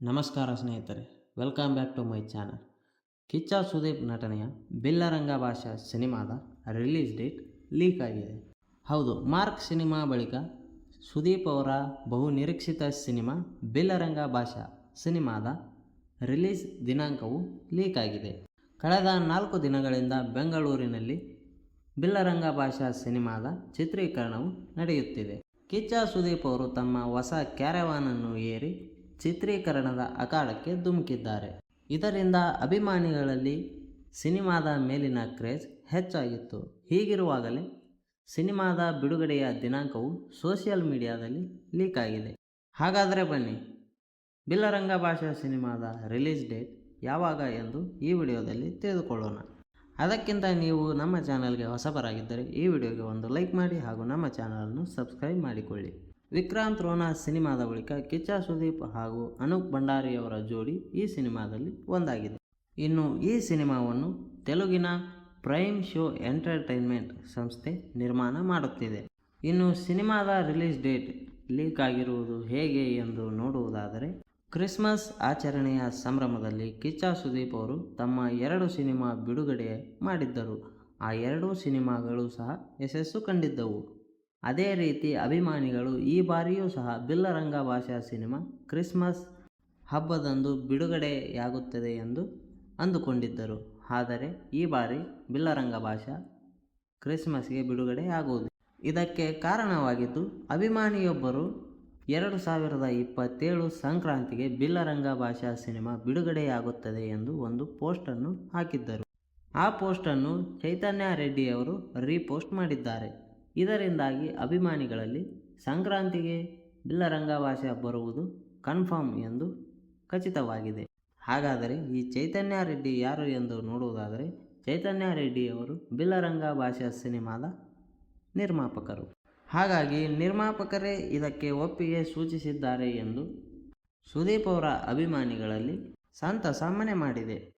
ನಮಸ್ಕಾರ ಸ್ನೇಹಿತರೆ, welcome back to my channel. Kichcha Sudeep ನಟನೆಯ ಬಿಲ್ಲರಂಗ ಭಾಷಾ ಸಿನಿಮಾದ ರಿಲೀಸ್ ಡೇಟ್ ಲೀಕ್ ಆಗಿದೆ. ಹೌದು, ಮಾರ್ಕ್ ಸಿನಿಮಾ ಬಳಿಕ ಸುದೀಪ್ ಅವರ ಬಹು ನಿರೀಕ್ಷಿತ ಸಿನಿಮಾ ಬಿಲ್ಲರಂಗ ಭಾಷಾ ಸಿನಿಮಾದ ರಿಲೀಸ್ ದಿನಾಂಕವು ಲೀಕ್ ಆಗಿದೆ. ಕಳೆದ 4 ದಿನಗಳಿಂದ ಬೆಂಗಳೂರಿನಲ್ಲಿ ಬಿಲ್ಲರಂಗ ಭಾಷಾ ಸಿನಿಮಾದ ಚಿತ್ರೀಕರಣವು ನಡೆಯುತ್ತಿದೆ. ಕಿಚ್ಚ ಸುದೀಪ್ ಅವರು ತಮ್ಮ ಹೊಸ ಕ್ಯಾರವಾನನ್ನು ಏರಿ ಚಿತ್ರೀಕರಣದ ಅಖಾಡಕ್ಕೆ ಧುಮುಕಿದ್ದಾರೆ. ಇದರಿಂದ ಅಭಿಮಾನಿಗಳಲ್ಲಿ ಸಿನಿಮಾದ ಮೇಲಿನ ಕ್ರೇಜ್ ಹೆಚ್ಚಾಗಿತ್ತು. ಹೀಗಿರುವಾಗಲೇ ಸಿನಿಮಾದ ಬಿಡುಗಡೆಯ ದಿನಾಂಕವು ಸೋಷಿಯಲ್ ಮೀಡಿಯಾದಲ್ಲಿ ಲೀಕ್ ಆಗಿದೆ. ಹಾಗಾದರೆ ಬನ್ನಿ, ಬಿಲ್ಲರಂಗ ಭಾಷಾ ಸಿನಿಮಾದ ರಿಲೀಸ್ ಡೇಟ್ ಯಾವಾಗ ಎಂದು ಈ ವಿಡಿಯೋದಲ್ಲಿ ತಿಳಿದುಕೊಳ್ಳೋಣ. ಅದಕ್ಕಿಂತ ನೀವು ನಮ್ಮ ಚಾನಲ್ಗೆ ಹೊಸಬರಾಗಿದ್ದರೆ ಈ ವಿಡಿಯೋಗೆ ಒಂದು ಲೈಕ್ ಮಾಡಿ ಹಾಗೂ ನಮ್ಮ ಚಾನಲನ್ನು ಸಬ್ಸ್ಕ್ರೈಬ್ ಮಾಡಿಕೊಳ್ಳಿ. ವಿಕ್ರಾಂತ್ ರೋಣ ಸಿನಿಮಾದ ಬಳಿಕ ಕಿಚ್ಚ ಸುದೀಪ್ ಹಾಗೂ ಅನೂಪ್ ಭಂಡಾರಿಯವರ ಜೋಡಿ ಈ ಸಿನಿಮಾದಲ್ಲಿ ಒಂದಾಗಿದೆ. ಇನ್ನು ಈ ಸಿನಿಮಾವನ್ನು ತೆಲುಗಿನ ಪ್ರೈಮ್ ಶೋ ಎಂಟರ್ಟೈನ್ಮೆಂಟ್ ಸಂಸ್ಥೆ ನಿರ್ಮಾಣ ಮಾಡುತ್ತಿದೆ. ಇನ್ನು ಸಿನಿಮಾದ ರಿಲೀಸ್ ಡೇಟ್ ಲೀಕ್ ಆಗಿರುವುದು ಹೇಗೆ ಎಂದು ನೋಡುವುದಾದರೆ, ಕ್ರಿಸ್ಮಸ್ ಆಚರಣೆಯ ಸಂಭ್ರಮದಲ್ಲಿ ಕಿಚ್ಚ ಸುದೀಪ್ ಅವರು ತಮ್ಮ 2 ಸಿನಿಮಾ ಬಿಡುಗಡೆ ಮಾಡಿದ್ದರು. ಆ 2 ಸಿನಿಮಾಗಳು ಸಹ ಯಶಸ್ಸು ಕಂಡಿದ್ದವು. ಅದೇ ರೀತಿ ಅಭಿಮಾನಿಗಳು ಈ ಬಾರಿಯೂ ಸಹ ಬಿಲ್ಲರಂಗ ಭಾಷಾ ಸಿನಿಮಾ ಕ್ರಿಸ್ಮಸ್ ಹಬ್ಬದಂದು ಬಿಡುಗಡೆಯಾಗುತ್ತದೆ ಎಂದು ಅಂದುಕೊಂಡಿದ್ದರು. ಆದರೆ ಈ ಬಾರಿ ಬಿಲ್ಲರಂಗ ಭಾಷಾ ಕ್ರಿಸ್ಮಸ್ಗೆ ಬಿಡುಗಡೆಯಾಗುವುದು. ಇದಕ್ಕೆ ಕಾರಣವಾಗಿದ್ದು, ಅಭಿಮಾನಿಯೊಬ್ಬರು 2027 ಸಂಕ್ರಾಂತಿಗೆ ಬಿಲ್ಲರಂಗ ಭಾಷಾ ಸಿನಿಮಾ ಬಿಡುಗಡೆಯಾಗುತ್ತದೆ ಎಂದು ಒಂದು ಪೋಸ್ಟನ್ನು ಹಾಕಿದ್ದರು. ಆ ಪೋಸ್ಟನ್ನು ಚೈತನ್ಯ ರೆಡ್ಡಿಯವರು ರೀಪೋಸ್ಟ್ ಮಾಡಿದ್ದಾರೆ. ಇದರಿಂದಾಗಿ ಅಭಿಮಾನಿಗಳಲ್ಲಿ ಸಂಕ್ರಾಂತಿಗೆ ಬಿಲ್ಲರಂಗ ಭಾಷಾ ಬರುವುದು ಕನ್ಫರ್ಮ್ ಎಂದು ಖಚಿತವಾಗಿದೆ. ಹಾಗಾದರೆ ಈ ಚೈತನ್ಯ ರೆಡ್ಡಿ ಯಾರು ಎಂದು ನೋಡುವುದಾದರೆ, ಚೈತನ್ಯ ರೆಡ್ಡಿಯವರು ಬಿಲ್ಲರಂಗ ಭಾಷಾ ಸಿನಿಮಾದ ನಿರ್ಮಾಪಕರು. ಹಾಗಾಗಿ ನಿರ್ಮಾಪಕರೇ ಇದಕ್ಕೆ ಒಪ್ಪಿಗೆ ಸೂಚಿಸಿದ್ದಾರೆ ಎಂದು ಸುದೀಪ್ ಅವರ ಅಭಿಮಾನಿಗಳಲ್ಲಿ ಸಂತಸ ಮನೆ ಮಾಡಿದೆ.